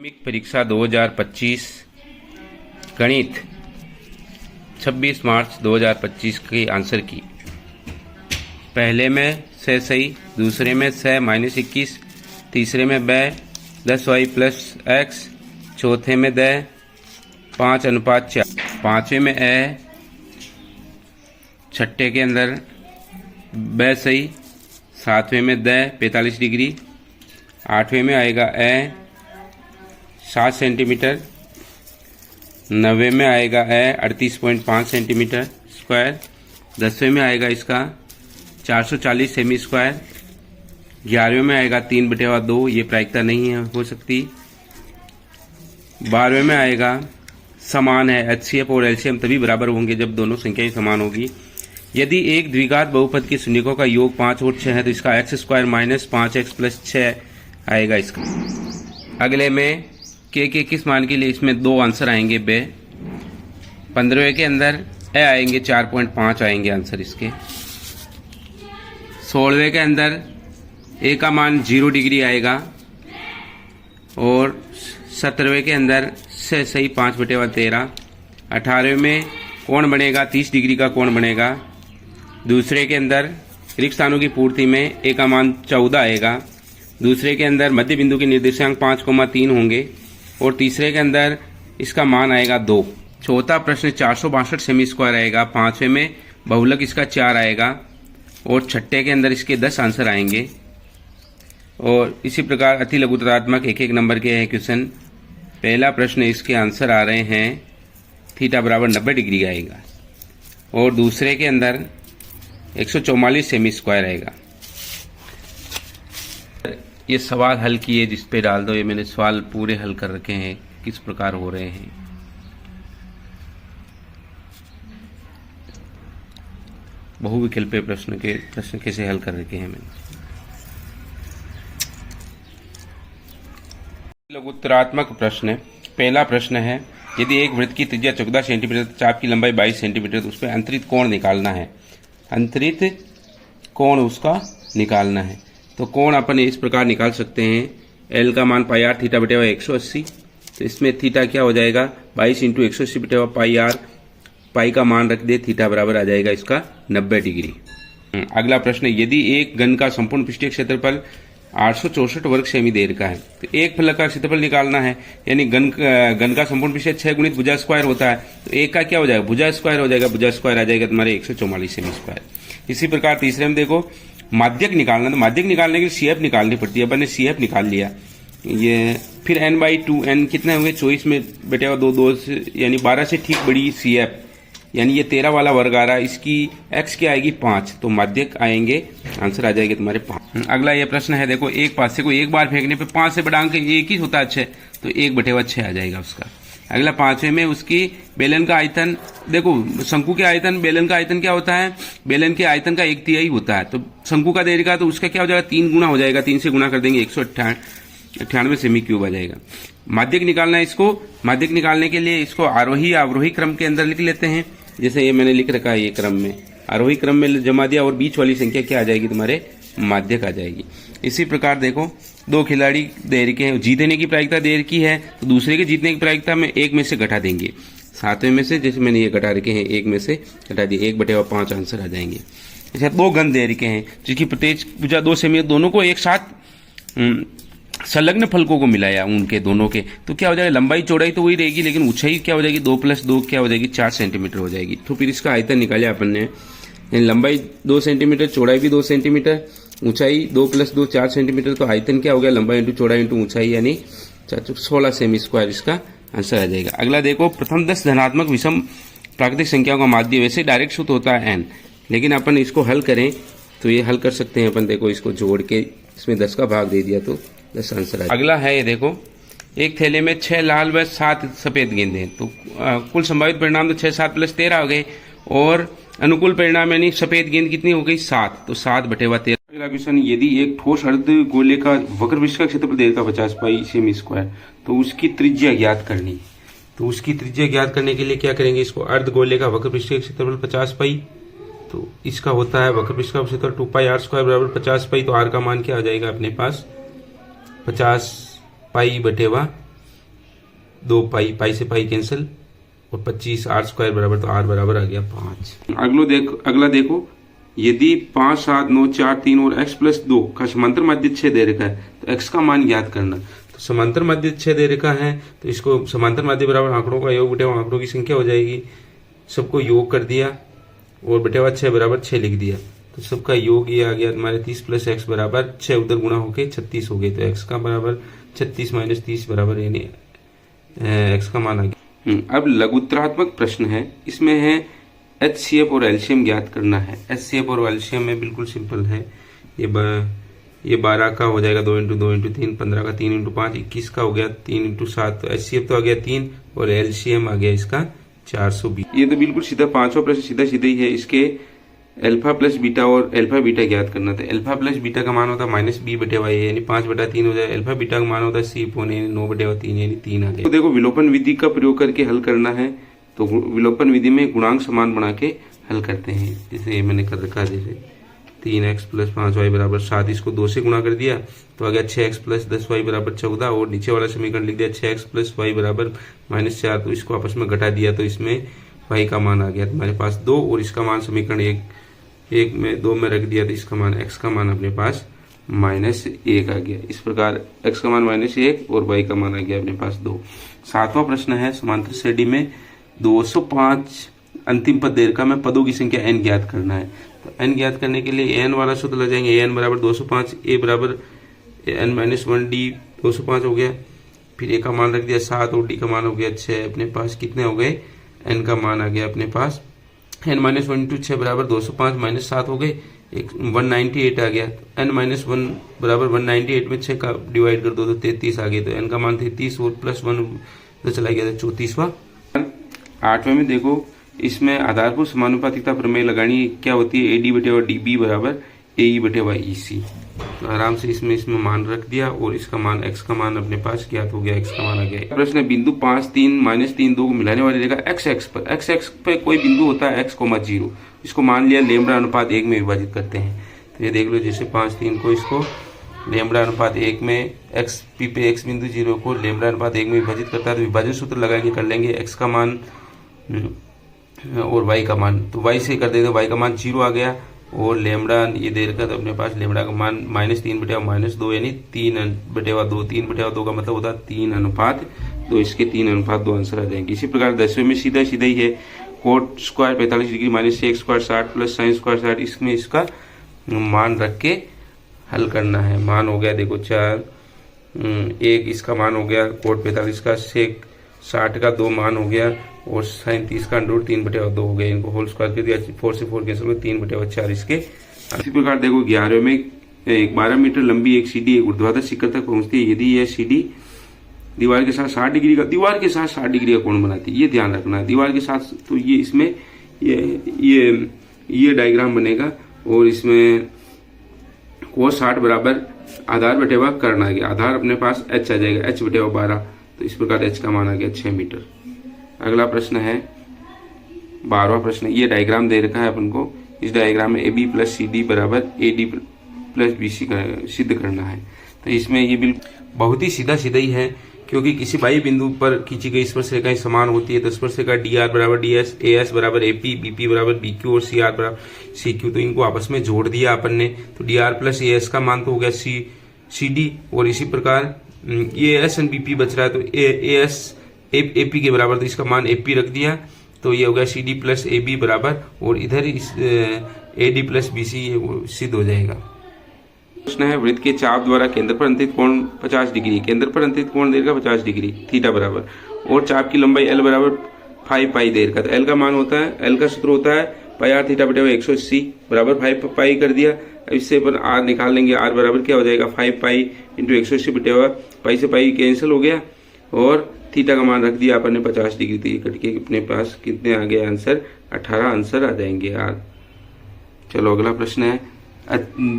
माध्यमिक परीक्षा 2025 गणित 26 मार्च 2025 के आंसर की। पहले में से सही, दूसरे में से -21, तीसरे में ब 10y + x, चौथे में द 5:4, पाँचवें में ए, छठे के अंदर ब सही, सातवें में द 45 डिग्री, आठवें में आएगा ए 7 सेंटीमीटर, नवे में आएगा ए 38.5 सेंटीमीटर स्क्वायर, दसवें में आएगा इसका 440 सेमी स्क्वायर, 11वें में आएगा 3/2, ये प्रायिकता नहीं है हो सकती, 12वें में आएगा समान है, HCF और LCM तभी बराबर होंगे जब दोनों संख्याएं समान होगी। यदि एक द्विघात बहुपद के शून्यकों का योग 5 और 6 है तो इसका x² - 5x + 6 आएगा इसका। अगले में के किस मान के लिए इसमें दो आंसर आएंगे बे। 15वें के अंदर ए आएंगे 4.5 आएंगे आंसर इसके। 16वें के अंदर ए का मान 0 डिग्री आएगा और 17वें के अंदर से सही 5/13। 18वें में कोण बनेगा 30 डिग्री का कोण बनेगा। दूसरे के अंदर रिक्त स्थानों की पूर्ति में ए का मान 14 आएगा। दूसरे के अंदर मध्य बिंदु के निर्देशांक 5,3 होंगे और तीसरे के अंदर इसका मान आएगा 2। चौथा प्रश्न 462 सेमी स्क्वायर आएगा। पांचवें में बहुलक इसका 4 आएगा और छठे के अंदर इसके 10 आंसर आएंगे। और इसी प्रकार अति लघुत्तरात्मक एक नंबर के हैं क्वेश्चन। पहला प्रश्न इसके आंसर आ रहे हैं थीटा बराबर 90 डिग्री आएगा और दूसरे के अंदर 144 सेमी स्क्वायर आएगा। ये सवाल हल किए जिस पे डाल दो, ये मैंने सवाल पूरे हल कर रखे हैं किस प्रकार हो रहे हैं। बहुविकल्पीय प्रश्न कैसे हल कर रखे हैं मैंने। लघुत्तरात्मक प्रश्न। पहला प्रश्न है यदि एक वृत्त की त्रिज्या 14 सेंटीमीटर, चाप की लंबाई 22 सेंटीमीटर, तो उसमें अंतरित कोण निकालना है। अंतरित कोण उसका निकालना है तो कोण अपन इस प्रकार निकाल सकते हैं। L का मान πr θ/180, तो इसमें थीटा क्या हो जाएगा 22 × 180/πr। पाई का मान रख दे, थीटा बराबर आ जाएगा इसका 90 डिग्री। अगला प्रश्न यदि एक घन का संपूर्ण पृष्ठीय क्षेत्रफल 864 वर्ग सेमी देर का है तो एक फलक का क्षेत्रफल निकालना है। यानी घन का संपूर्ण पृष्ठीय 6 × भुजा स्क्वायर होता है तो एक का क्या हो जाएगा भुजा स्क्वायर हो जाएगा। भुजा स्क्वायर आ जाएगा तुम्हारे 144 सेमी स्क्वायर। इसी प्रकार तीसरे में देखो माध्यक निकालना, तो माध्यक निकालने के लिए CF निकालनी पड़ती है। अपन ने CF निकाल लिया। ये फिर n/2, n कितने होंगे 24 में बटे 2 यानी 12 से ठीक बड़ी CF, यानी ये 13 वाला वर्ग आ रहा है। इसकी x क्या आएगी 5, तो माध्यक आएंगे, आंसर आ जाएगा तुम्हारे 5। अगला ये प्रश्न है देखो एक पासे को एक बार फेंकने पे 5 से बड़ा अंक एक ही होता है 6, तो 1/6 आ जाएगा उसका। अगला पांचवें में उसकी बेलन का आयतन, देखो शंकु के आयतन बेलन का आयतन क्या होता है, बेलन के आयतन का 1/3 होता है। तो शंकु का देर तो उसका क्या हो जाएगा 3 गुना हो जाएगा। 3 से गुना कर देंगे 198 सेमी क्यूब आ जाएगा। माध्यक निकालना है इसको। माध्यक निकालने के लिए इसको आरोही अवरोही क्रम के अंदर लिख लेते हैं। जैसे ये मैंने लिख रखा है, ये क्रम में आरोही क्रम में जमा दिया और बीच वाली संख्या क्या आ जाएगी तुम्हारे माध्यक आ जाएगी। इसी प्रकार देखो दो खिलाड़ी देर के हैं, जीतने की प्रायिकता देर की है तो दूसरे के जीतने की प्रायिकता में एक में से घटा देंगे। सातवें में से जैसे मैंने ये घटा रखे हैं, एक में से घटा दिए, 1/5 आंसर आ जाएंगे। ऐसे दो घन देर के हैं जिसकी प्रत्येक भुजा 2 सेमी, दोनों को एक साथ संलग्न फलकों को मिलाया उनके दोनों के, तो क्या हो जाएगा लंबाई चौड़ाई तो वही रहेगी लेकिन ऊंचाई क्या हो जाएगी 2 + 2 क्या हो जाएगी 4 सेंटीमीटर हो जाएगी। तो फिर इसका आयतन निकाला अपन ने, लंबाई 2 सेंटीमीटर, चौड़ाई भी 2 सेंटीमीटर, ऊंचाई 2 + 2 4 सेंटीमीटर, तो आयतन क्या हो गया लंबाई इंटू चौड़ाई इंटू ऊंचाई यानी 16 सेमी स्क्वायर इसका आंसर आ जाएगा। अगला देखो प्रथम 10 धनात्मक विषम प्राकृतिक संख्याओं का माध्य, वैसे डायरेक्ट सूत्र होता है n, लेकिन अपन इसको हल करें तो ये हल कर सकते हैं अपन। देखो इसको जोड़ के इसमें 10 का भाग दे दिया तो 10 आंसर आ। अगला है ये देखो एक थैले में 6 लाल व 7 सफेद गेंदे हैं तो कुल संभावित परिणाम तो 6 7 + 13 हो गए और अनुकूल परिणाम यानी सफेद गेंद कितनी हो गई 7, तो 7/13। अगला क्वेश्चन यदि एक ठोस अर्ध गोले का वक्र पृष्ठ का क्षेत्रफल देर का 50 पाई सेमी स्क्वायर तो उसकी त्रिज्या ज्ञात करनी। तो उसकी त्रिज्या ज्ञात करने के लिए क्या करेंगे, इसको अर्ध गोले का वक्र पृष्ठ का क्षेत्रफल 50 पाई, तो इसका होता है वक्र पृष्ठ का क्षेत्रफल 2πr² बराबर 50 पाई, तो r का मान क्या आ जाएगा अपने पास 50 पाई/2 2 पाई, पाई से पाई कैंसिल और 25 r स्क्वायर बराबर, तो r बराबर आ गया 5। अगला देखो, यदि 5, 7, 9, 4, 3 और x प्लस 2 का समांतर माध्य छेद दे रखा है तो x का मान ज्ञात करना। तो समांतर माध्य छेद दे रखा है तो इसको समांतर माध्य बराबर आंकड़ों का योग बटे आंकड़ों की संख्या हो जाएगी। सबको योग कर दिया और बटे 6 बराबर 6 लिख दिया, तो सबका योग ये आ गया हमारे 30 प्लस x बराबर 6, उधर गुणा होके 36 हो गए। तो x का बराबर 36 माइनस 30 बराबर यानी x का मान आ गया। अब लघुत्तरात्मक प्रश्न है, इसमें है HCF और एलसीएम ज्ञात करना है। HCF और एलसीएम में बिल्कुल सिंपल है, ये 12 का हो जाएगा 2 × 2 × 3, 15 का 3 × 5, 21 का हो गया 3 × 7, तो HCF तो आ गया 3 और एलसीएम आ गया इसका 420। ये तो बिल्कुल सीधा पांचवा प्रश्न सीधा सीधा ही है। इसके अल्फा प्लस बीटा और अल्फा बीटा ज्ञात करना था। अल्फा प्लस बीटा का मान होता है -b/y यानी 5/3 हो जाए। अल्फा बीटा का मान होता है c पौने 9/3 यानी 3 आ गया। तो देखो विलोपन विधि का प्रयोग करके हल करना है, तो विलोपन विधि में गुणांक समान बना के हल करते हैं। जैसे मैंने कर रखा, जैसे 3x प्लस 5y बराबर 7, इसको 2 से गुणा कर दिया तो आ गया 6x प्लस 10y बराबर 14, और नीचे वाला समीकरण लिख दिया 6x प्लस y बराबर -4, तो इसको आपस में घटा दिया तो इसमें y का मान आ गया तुम्हारे पास 2, और इसका मान समीकरण 1 में 2 में रख दिया तो इसका मान x का मान अपने पास -1 आ गया। इस प्रकार x का मान -1 और y का मान आ गया अपने पास 2। 7वां प्रश्न है, समांतर श्रेणी में 205 अंतिम पद दे रखा, में पदों की संख्या n ज्ञात करना है। तो n ज्ञात करने के लिए n वाला सूत्र लग जाएंगे, an बराबर 205, a बराबर n-1 d 205 हो गया, फिर a का मान रख दिया 7 और d का मान हो गया 6। अपने पास कितने हो गए, n का मान आ गया अपने पास n-1 × 6 बराबर 205 माइनस 7 हो गए, 198 आ गया। n-1 बराबर 198 में 6 का डिवाइड कर दो तो 33 आ गया, तो n का मान 33 और +1 तो चला गया था 34वां। 8वें में देखो, इसमें आधारभूत समानुपातिकता प्रमेय लगानी क्या होती है, AD/DB बराबर AE/YEC। तो आराम से इसमें मान रख दिया और इसका मान x का मान अपने पास ज्ञात हो गया, x का मान आ गया। प्रश्न है, बिंदु 5, 3, -3, 2 को मिलाने वाली रेखा x पर, x पे कोई बिंदु होता है x, 0, इसको मान लिया λ/1 में विभाजित करते हैं। तो ये देख लो, जैसे 5, 3 को इसको λ/1 में x पे x बिंदु 0 को λ/1 में विभाजित करता है, तो विभाजन सूत्र लगाएंगे, कर लेंगे x का मान और y का मान, तो y से कर देते y का मान 0 आ गया, और लैम्बडा ये दे रखा तो अपने पास लैम्बडा का मान -3/-2 यानी 3/2, 3/2 का मतलब होता है 3:2, इसके 3:2 आंसर आ जाएंगे। इसी प्रकार 10वें में सीधा सीधा ही है, coat square 45 degree -sec square 60 plus sin square 60, इसमें इसका मान रख के हल करना है। मान हो गया देखो 4, 1 इसका मान हो गया कोट 45 का, sec 60 का 2 मान हो गया, और sin 30 का √ 3/2 हो गया। इनको होल स्क्वायर कर दिया, 4 से 4 कैंसिल में 3/4 इसके। इसी प्रकार देखो 11वें में 12 मीटर लंबी एक सीढ़ी एक ऊर्ध्वाधर शिखर तक पहुंचती है। यदि यह सीढ़ी दीवार के साथ 60 डिग्री का कोण बनाती है, ये ध्यान रखना है। दीवार के साथ तो ये इसमें ये डायग्राम बनेगा, और इसमें cos 60 बराबर आधार/व कर्ण आ गया। आधार अपने पास h आ जाएगा, h/12, तो इस प्रकार h का मान आ गया 6 मीटर। अगला प्रश्न है 12वां प्रश्न, ये डायग्राम दे रखा है अपन को। इस डायग्राम में AB + CD बराबर AD + BC सिद्ध करना है। तो इसमें ये बिल्कुल बहुत ही सीधा ही है, क्योंकि किसी बाह्य बिंदु पर खींची गई स्पर्शरेखाएं समान होती है, तो स्पर्शरेखा DR बराबर DS, AS बराबर AP, BP बराबर BQ और CR बराबर CQ, तो इनको आपस में जोड़ दिया अपन ने, तो DR + AS का मान तो हो गया CD, और इसी प्रकार ये AS और BP बच रहा है, तो AS AP के बराबर, तो इसका मान AP रख दिया, तो ये हो गया CD + AB बराबर, और इधर इस AD + BC सिद्ध हो जाएगा। प्रश्न है, वृत्त के चाप द्वारा केंद्र पर अंतरित कोण 50 डिग्री, केंद्र पर अंतरित कोण देगा 50 डिग्री थीटा बराबर, और चाप की लंबाई L बराबर 5 पाई देगा। तो L का मान होता है, L का सूत्र होता है πr θ/180 बराबर 5 पाई कर दिया। इससे अपन R निकाल लेंगे, R बराबर क्या हो जाएगा 5 पाई × 180/, पाई से पाई कैंसिल हो गया, और थीटा का मान रख दिया अपन ने 50 डिग्री, तो ये कट के अपने पास कितने आ गए आंसर, 18 आंसर आ जाएंगे यार। चलो अगला प्रश्न है,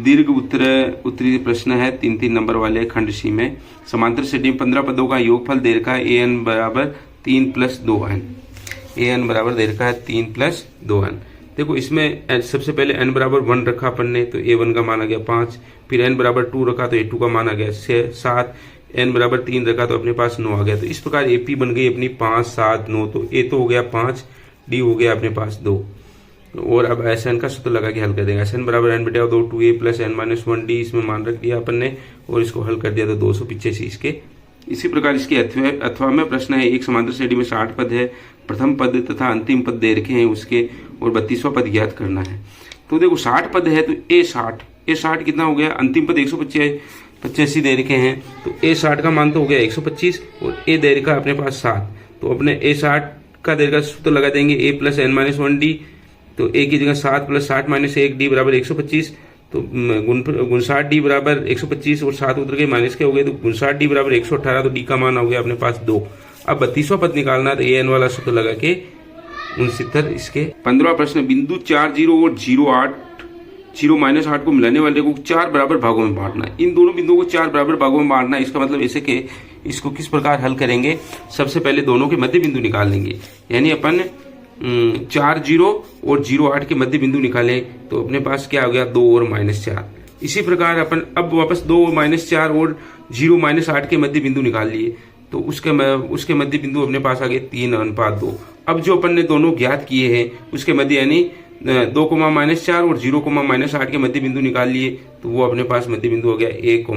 दीर्घ उत्तरी प्रश्न है 3-3 नंबर वाले खंड सी में। समांतर श्रेणी में 15 पदों का योगफल दे रखा है, an बराबर 3 + 2n, an बराबर दे रखा है 3 + 2n। देखो इसमें सबसे पहले n बराबर 1 रखा अपन ने, तो a1 का मान आ गया 5, फिर n बराबर 2 रखा तो a2 का मान आ गया 7, n बराबर 3 रखा तो अपने पास 9 आ गया। तो इस प्रकार AP बन गई अपनी 5, 7, 9। तो A तो हो गया 5, D हो गया अपने पास 2। और अब SN का सूत्र लगा के हल कर देंगे। SN बराबर n/2 2A प्लस n-1D इसमें मान रख दिया अपन ने और इसको हल कर दिया तो 285 इसके। इसी प्रकार इसके अथवा में प्रश्न है, एक समांतर श्रेणी में 60 पद है, प्रथम पद तथा अंतिम पद दे रखे हैं उसके और 32वां पद ज्ञात करना है। तो देखो 60 पद है तो A60 कितना हो गया, अंतिम पद 185 दे रखे हैं तो A60 का मान तो हो गया 125 और A दे रखा अपने पास 7। तो अपने A60 का दे रखा सूत्र लगा देंगे A प्लस n-1D। तो A की जगह 7 प्लस 60 माइनस 1 D बराबर 125। तो गुण 60 D बराबर 125 और 7 उतर के माइनस के हो गए तो गुण 60 D बराबर 118। तो D का मान हो गया अपने पास 2। अब 32वां पद निकालना है तो AN वाला सूत्र लगा के 69 इसके। 15वां प्रश्न, बिंदु 4, 0 और 0 को मिलाने वाले को 4 बराबर भागों में बांटना है। इन दोनों बिंदुओं को 4 बराबर भागों में बांटना है। इसका मतलब ऐसे कि इसको किस प्रकार हल करेंगे, सबसे पहले दोनों के मध्य बिंदु निकाल लेंगे। यानी अपन 4, 0 और 0, 8 के मध्य बिंदु निकालें तो अपने पास क्या हो गया 2 और -4। इसी प्रकार अपन अब वापस 2 -4 और 0 -8 के मध्य बिंदु निकाल लिए तो उसके मध्य बिंदु अपने पास आ गए 3:2। अब जो अपन ने दोनों ज्ञात किए हैं उसके मध्य यानी 2, -4 और 0, -8 के मध्य बिंदु निकाल लिए तो वो अपने पास मध्य बिंदु हो गया 1,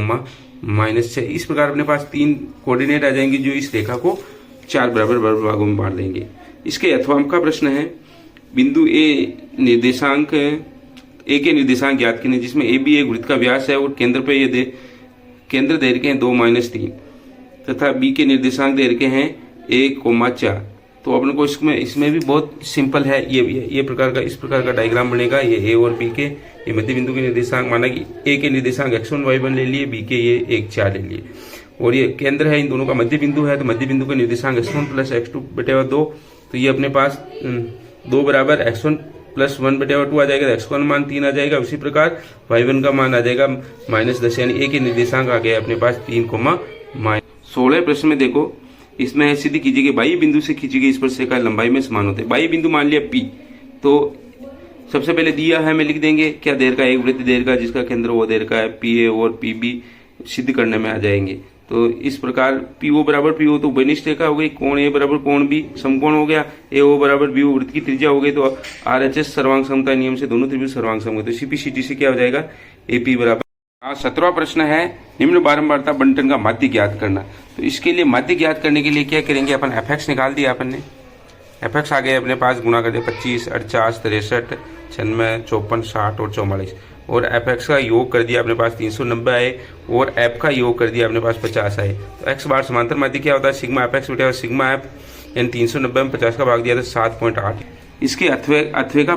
-6। इस प्रकार अपने पास 3 कोऑर्डिनेट आ जाएंगे जो इस रेखा को 4 बराबर भागों में बांट देंगे। इसके अथवा का प्रश्न है, बिंदु A के निर्देशांक ज्ञात कीजिए जिसमें AB एक वृत्त का व्यास है और केंद्र पे ये केंद्र दे रखे हैं 2, -3 तथा B के निर्देशांक दे रखे हैं 1, 4। तो अपन को इसमें भी बहुत सिंपल है, ये इस प्रकार का डायग्राम बनेगा। ये A और B के ये मध्य बिंदु के निर्देशांक माना कि A के निर्देशांक x1, y1 ले लिए, B के ये 1, 4 ले लिए और ये केंद्र है इन दोनों का मध्य बिंदु है। तो मध्य बिंदु का निर्देशांक x1 प्लस x2/2। तो ये अपने पास 2 बराबर x1 प्लस 1/2 आ जाएगा। x1 का मान 3 आ जाएगा। उसी प्रकार y1 का मान आ जाएगा -10 यानी A के निर्देशांक आ गए अपने पास 3, 16 प्रश्न में देखो, इसमें सिद्ध कीजिए कि बाह्य बिंदु से खींची गई स्पर्शरेखा लंबाई में समान होते हैं। बाह्य बिंदु मान लिया P। तो सबसे पहले दिया है, मैं लिख देंगे क्या देर का, एक वृत्त देर का जिसका केंद्र वो देर का है PA और PB सिद्ध करने में आ जाएंगे। तो इस प्रकार PO बराबर PO तो बनिष्ठ रेखा हो गई, कोण A बराबर कोण B समकोण हो गया, AO बराबर BO वृत्त की त्रिज्या हो गई। तो RHS सर्वांग समता नियम से दोनों त्रिभुज सर्वांग सम होते। तो CPCT से क्या हो जाएगा AP बराबर। 17वां प्रश्न है, निम्न बारंबारता बंटन का माध्य ज्ञात करना। तो इसके लिए माध्य ज्ञात करने के लिए क्या करेंगे, अपन fx निकाल दिया अपन ने, fx आ गए अपने पास, गुणा कर दिया 25, 48, 63, 96, 54, 60 और 44 और fx का योग कर दिया अपने पास 390 आए और f का योग कर दिया अपने पास 50 आए। तो x बार समांतर माध्य क्या होता है, सिग्मा fx बटे सिग्मा f, यानी 390 में 50 का भाग दिया तो 7.8। इसके अथवा का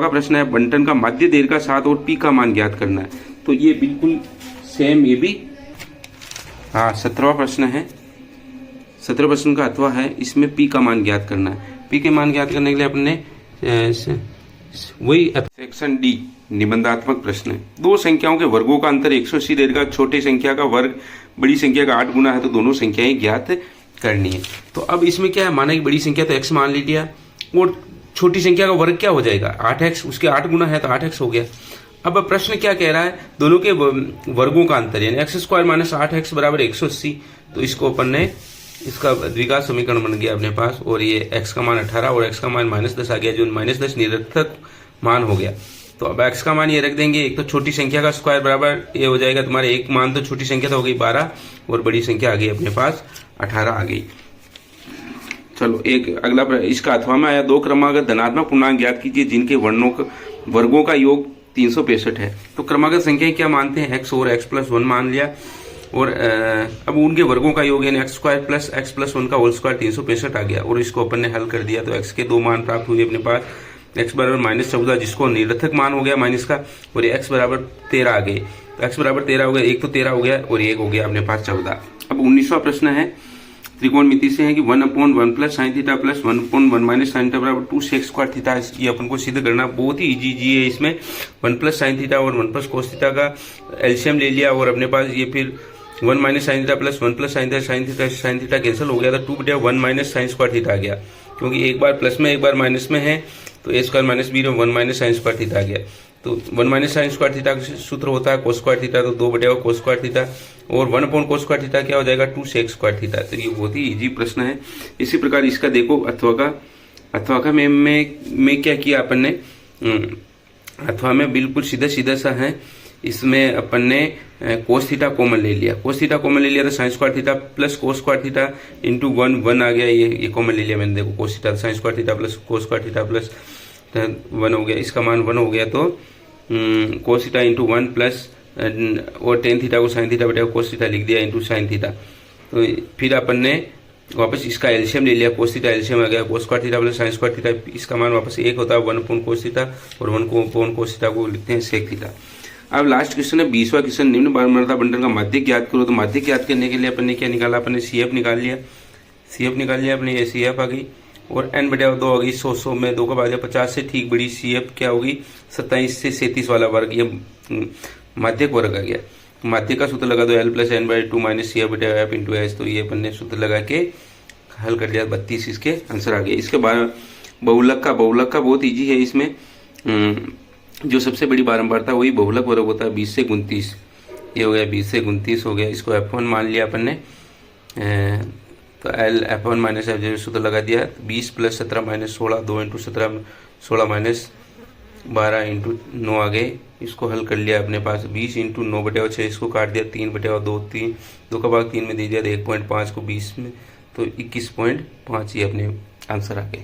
प्रश्न है, बंटन का माध्य देर का 7 और p का मान ज्ञात करना है। तो ये बिल्कुल सेम, ये भी 17वां प्रश्न है। 17 प्रश्न का अथवा है, इसमें p का मान ज्ञात करना है। p के मान ज्ञात करने के लिए अपने वही सेक्शन D निबंधात्मक प्रश्न है। दो संख्याओं के वर्गों का अंतर 180 देर का, छोटी संख्या का वर्ग बड़ी संख्या का 8 गुना है तो दोनों संख्याएं ज्ञात करनी है। तो अब इसमें क्या है, माना कि बड़ी संख्या तो x मान लीजिए और छोटी संख्या का वर्ग क्या हो जाएगा 8x, उसके 8 गुना है तो 8x हो गया। अब प्रश्न क्या कह रहा है, दोनों के वर्गों का अंतर यानी x² - 8x बराबर 180। तो इसको अपन ने इसका द्विघात समीकरण बन गया अपने पास और ये x का मान 18 और x का मान -10 आ गया, जो -10 निरर्थक मान हो गया। तो अब x का मान ये रख देंगे, एक तो छोटी संख्या का स्क्वायर बराबर ये हो जाएगा तुम्हारे एक मान, तो छोटी संख्या तो हो गई 12 और बड़ी संख्या आ गई अपने पास 18 आ गई। चलो एक अगला इसका अथवा में आया, दो क्रमागत धनात्मक पूर्णांक ज्ञात कीजिए जिनके वर्गों का योग 365 है। तो क्रमागत संख्या क्या मानते हैं, x और x+1 मान लिया और अब उनके वर्गों का योग यानी x² + x+1 का होल स्क्वायर 365 आ गया और इसको अपन ने हल कर दिया। तो x के 2 मान प्राप्त हुए अपने पास, x बराबर -14 जिसको निरर्थक मान हो गया माइनस का, और ये x बराबर 13 आ गए। तो x बराबर 13 हो गया, एक तो 13 हो गया और एक हो गया अपने पास 14। अब 19वां प्रश्न है, त्रिकोणमिति से है कि 1/1 + sin θ + 1/1 - sin θ बराबर 2 sec² θ। ये अपन को सिद्ध करना बहुत ही इजी है। इसमें 1 + sin θ और 1 + cos θ का एलसीएम ले लिया और अपने पास ये फिर 1 - sin θ + 1 + sin θ कैंसिल हो गया था, 2/1 - sin² θ आ गया, क्योंकि एक बार प्लस में एक बार माइनस में है तो a² - b 1 - sin² θ आ गया। तो 1 माइनस साइन स्क्वायर थीटा का सूत्र होता है कोस स्क्वायर थीटा, तो 2 कोस स्क्वायर थीटा, और 1 अपॉन कोस स्क्वायर थीटा क्या हो जाएगा 2 सेक स्क्वायर थीटा। तो ये बहुत ही इजी प्रश्न है। इसी प्रकार इसका देखो अथवा का में क्या किया अपन ने, अथवा में बिल्कुल सीधा सीधा सा है, इसमें अपन ने कोस थीटा कॉमन ले लिया, कोस थीटा कॉमन ले लिया तो sine square theta plus cos square theta into 1 आ गया, ये कॉमन ले लिया मैंने, देखो cos theta sine square theta plus cos square theta plus 1 हो गया, इसका मान 1 हो गया, तो कोस थीटा इंटू 1 प्लस और टेन थीटा को साइन थीटा बटा कोस थीटा लिख दिया इंटू साइन थीटा। तो फिर अपन ने वापस इसका एलसीएम ले लिया, कोस थीटा एलसीएम आ गया, cos square theta plus sine square theta, इसका मान वापस 1 होता है 1 अपॉन कोस थीटा, और 1 अपॉन कोस थीटा को लिखते हैं सेक थीटा। अब लास्ट क्वेश्चन है 20वां क्वेश्चन, निम्न बारम्बारता बंटन का माध्यक याद करो। तो माध्यक याद करने के लिए अपन ने क्या निकाला, अपन ने सीएफ निकाल लिया, अपने ये सीएफ आ गई, और n बटा 2 आ गई 100 में 2 का भाग 50 से ठीक बड़ी सीएफ क्या होगी 27 से 37 वाला वर्ग, ये माध्यक वर्ग आ गया। माध्यक का सूत्र लगा दो l plus n by 2 minus CF बटा एफ इंटू एस, तो ये अपन ने सूत्र लगा के हल कर लिया, 32 इसके आंसर आ गया। इसके बाद बहुलक का बहुत ईजी है, इसमें जो सबसे बड़ी बारंबारता वही बहुलक वर्ग होता है 20 से 29, ये हो गया 20 से 29 हो गया, इसको f1 मान लिया अपन ने, तो l f1 माइनस एफ जो सूत्र लगा दिया 20 plus 17 minus 16, 2 into 17 16 minus 12 into 9 आ गए, इसको हल कर लिया अपने पास 20 इंटू 9 बटे 6, इसको काट दिया 3 बटे 2, 2 का भाग 3 में दे दिया, 1.5 को 20 में, तो 21.5 ये अपने आंसर आ गए।